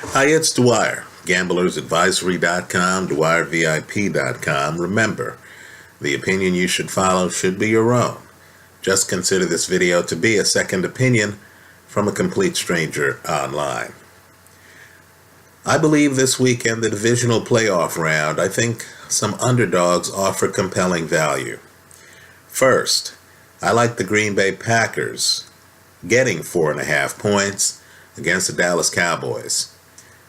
Hi, it's Dwyer, gamblersadvisory.com, dwyervip.com. Remember, the opinion you should follow should be your own. Just consider this video to be a second opinion from a complete stranger online. I believe this weekend, the divisional playoff round, I think some underdogs offer compelling value. First, I like the Green Bay Packers getting 4.5 points against the Dallas Cowboys.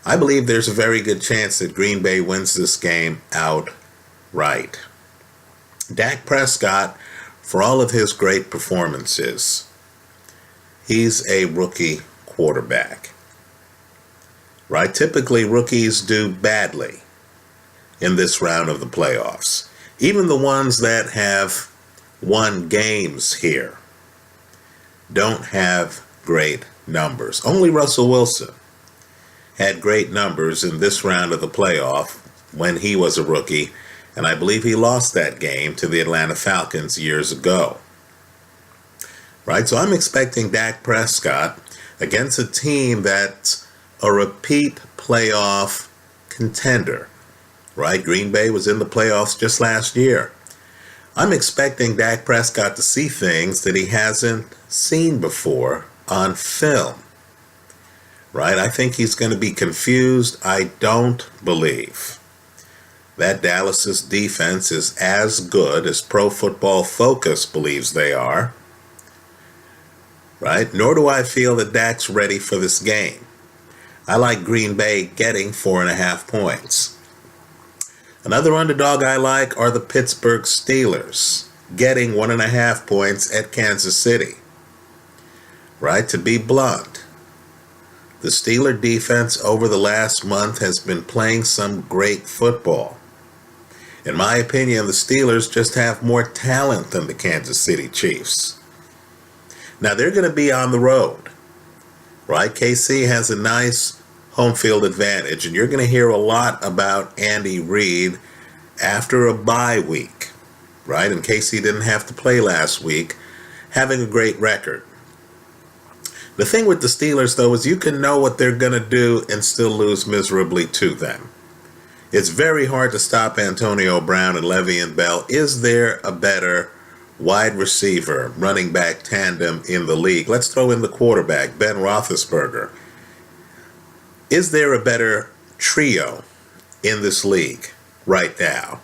I believe there's a very good chance that Green Bay wins this game outright. Dak Prescott, for all of his great performances, he's a rookie quarterback. Right? Typically, rookies do badly in this round of the playoffs. Even the ones that have won games here don't have great numbers. Only Russell Wilson had great numbers in this round of the playoff when he was a rookie, and I believe he lost that game to the Atlanta Falcons years ago. Right? So I'm expecting Dak Prescott against a team that's a repeat playoff contender. Right? Green Bay was in the playoffs just last year. I'm expecting Dak Prescott to see things that he hasn't seen before on film. Right? I think he's going to be confused. I don't believe that Dallas's defense is as good as Pro Football Focus believes they are. Right? Nor do I feel that Dak's ready for this game. I like Green Bay getting 4.5 points. Another underdog I like are the Pittsburgh Steelers getting 1.5 points at Kansas City. Right? To be blunt, the Steeler defense over the last month has been playing some great football. In my opinion, the Steelers just have more talent than the Kansas City Chiefs. Now, they're going to be on the road. Right? KC has a nice home field advantage, and you're going to hear a lot about Andy Reid after a bye week, right? And KC didn't have to play last week, having a great record. The thing with the Steelers, though, is you can know what they're going to do and still lose miserably to them. It's very hard to stop Antonio Brown and Le'Veon Bell. Is there a better wide receiver, running back tandem in the league? Let's throw in the quarterback, Ben Roethlisberger. Is there a better trio in this league right now?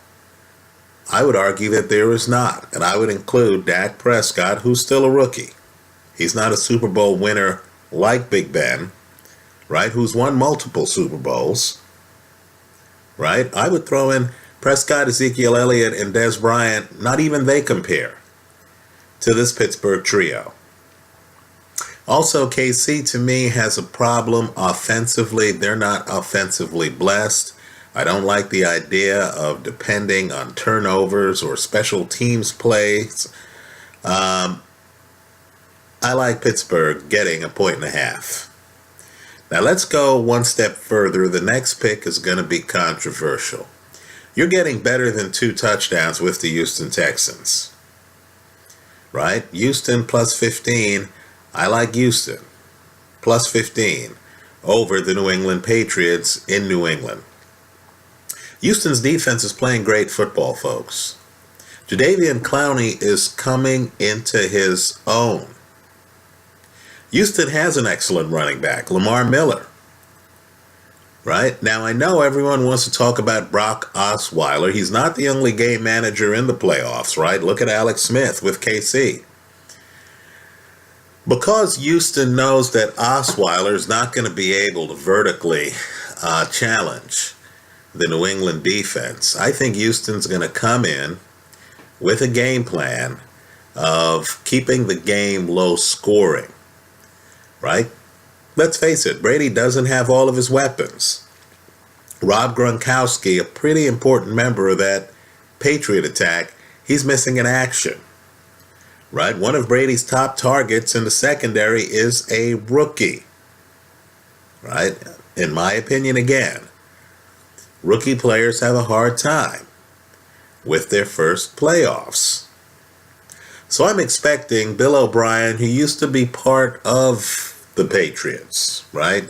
I would argue that there is not, and I would include Dak Prescott, who's still a rookie. He's not a Super Bowl winner like Big Ben, right, who's won multiple Super Bowls, right? I would throw in Prescott, Ezekiel Elliott, and Dez Bryant. Not even they compare to this Pittsburgh trio. Also, KC, to me, has a problem offensively. They're not offensively blessed. I don't like the idea of depending on turnovers or special teams plays. I like Pittsburgh getting 1.5 points. Now, let's go one step further. The next pick is going to be controversial. You're getting better than 2 touchdowns with the Houston Texans. Right? Houston plus 15. I like Houston, plus 15, over the New England Patriots in New England. Houston's defense is playing great football, folks. Jadeveon Clowney is coming into his own. Houston has an excellent running back, Lamar Miller. Right? Now, I know everyone wants to talk about Brock Osweiler. He's not the only game manager in the playoffs, right? Look at Alex Smith with KC. Because Houston knows that Osweiler is not going to be able to vertically challenge the New England defense, I think Houston's going to come in with a game plan of keeping the game low scoring. Right? Let's face it, Brady doesn't have all of his weapons. Rob Gronkowski, a pretty important member of that Patriot attack, he's missing in action. Right? One of Brady's top targets in the secondary is a rookie. Right? In my opinion, again, rookie players have a hard time with their first playoffs. So I'm expecting Bill O'Brien, who used to be part of the Patriots, right?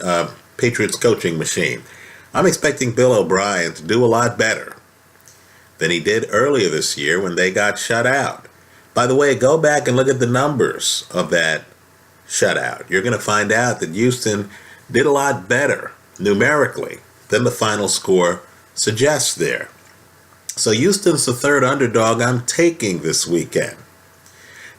Patriots coaching machine. I'm expecting Bill O'Brien to do a lot better than he did earlier this year when they got shut out. By the way, go back and look at the numbers of that shutout. You're going to find out that Houston did a lot better numerically than the final score suggests there. So Houston's the third underdog I'm taking this weekend.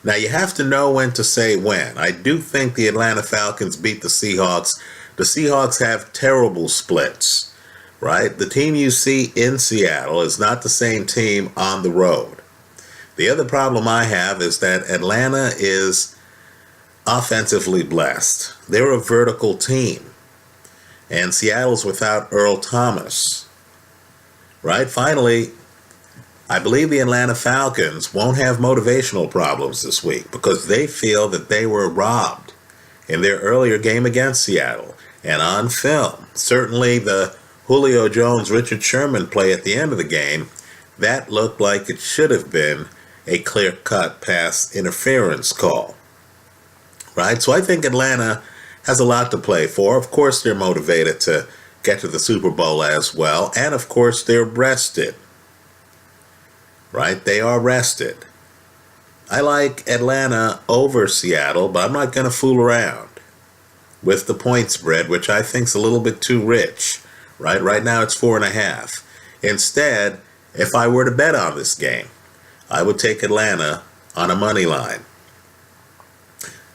Now you have to know when to say when. I do think the Atlanta Falcons beat the Seahawks. The Seahawks have terrible splits, right? The team you see in Seattle is not the same team on the road. The other problem I have is that Atlanta is offensively blessed. They're a vertical team. And Seattle's without Earl Thomas, right? Finally, I believe the Atlanta Falcons won't have motivational problems this week because they feel that they were robbed in their earlier game against Seattle. And on film, certainly the Julio Jones-Richard Sherman play at the end of the game, that looked like it should have been a clear-cut pass interference call, right? So I think Atlanta has a lot to play for. Of course, they're motivated to get to the Super Bowl as well. And of course, they're rested, right? They are rested. I like Atlanta over Seattle, but I'm not going to fool around with the point spread, which I think is a little bit too rich, right? Right now it's 4.5. Instead, if I were to bet on this game, I would take Atlanta on a money line.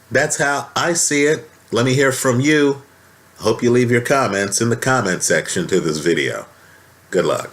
That's how I see it. Let me hear from you. Hope you leave your comments in the comment section to this video. Good luck.